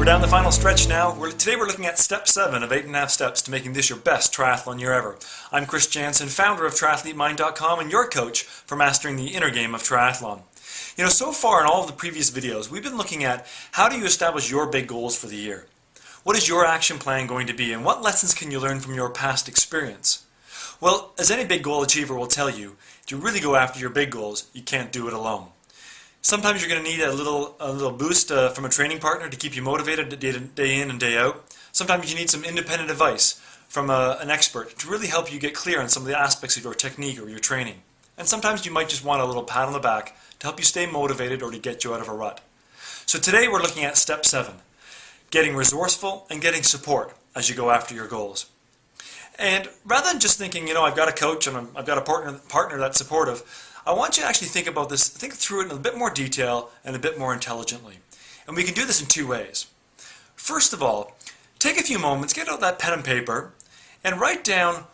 We're down the final stretch now. Today we're looking at step 7 of 8.5 steps to making this your best triathlon year ever. I'm Chris Jansen, founder of triathletemind.com and your coach for mastering the inner game of triathlon. You know, so far in all of the previous videos, we've been looking at how do you establish your big goals for the year? What is your action plan going to be, and what lessons can you learn from your past experience? Well, as any big goal achiever will tell you, to really go after your big goals, you can't do it alone. Sometimes you're going to need a little boost from a training partner to keep you motivated day in and day out. Sometimes you need some independent advice from an expert to really help you get clear on some of the aspects of your technique or your training. And sometimes you might just want a little pat on the back to help you stay motivated or to get you out of a rut. So today we're looking at step 7, getting resourceful and getting support as you go after your goals. And rather than just thinking, you know, I've got a coach and I've got a partner that's supportive, I want you to actually think about this, think through it in a bit more detail and a bit more intelligently. And we can do this in 2 ways. First of all, take a few moments, get out that pen and paper, and write down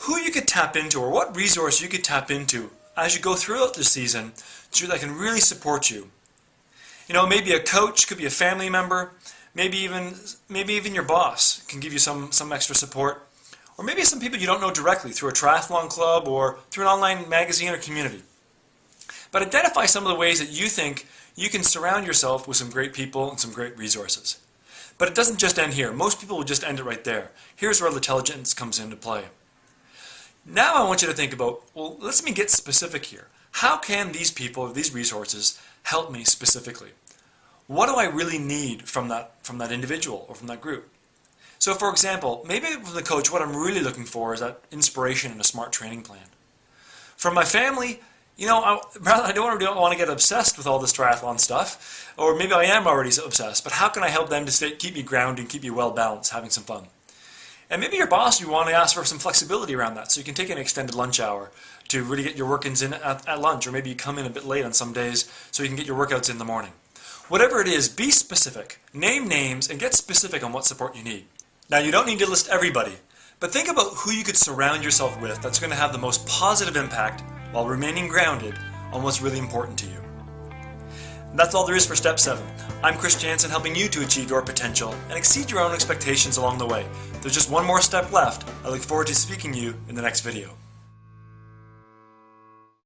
who you could tap into or what resource you could tap into as you go throughout the season so that can really support you. You know, maybe a coach, could be a family member, maybe even your boss can give you some extra support. Or maybe some people you don't know directly through a triathlon club or through an online magazine or community. But identify some of the ways that you think you can surround yourself with some great people and some great resources. But it doesn't just end here. Most people will just end it right there. Here's where intelligence comes into play. Now I want you to think about, well, let me get specific here. How can these people or these resources help me specifically? What do I really need from that individual or from that group? So for example, maybe from the coach, what I'm really looking for is that inspiration and a smart training plan. From my family, you know, I don't want to get obsessed with all this triathlon stuff, or maybe I am already so obsessed, but how can I help them to keep me grounded and keep me well balanced, having some fun? And maybe your boss, you want to ask for some flexibility around that, so you can take an extended lunch hour to really get your work-ins in at lunch, or maybe you come in a bit late on some days so you can get your workouts in the morning. Whatever it is, be specific, name names, and get specific on what support you need. Now, you don't need to list everybody, but think about who you could surround yourself with that's going to have the most positive impact while remaining grounded on what's really important to you. And that's all there is for step 7. I'm Chris Jansen, helping you to achieve your potential and exceed your own expectations along the way. There's just one more step left. I look forward to speaking to you in the next video.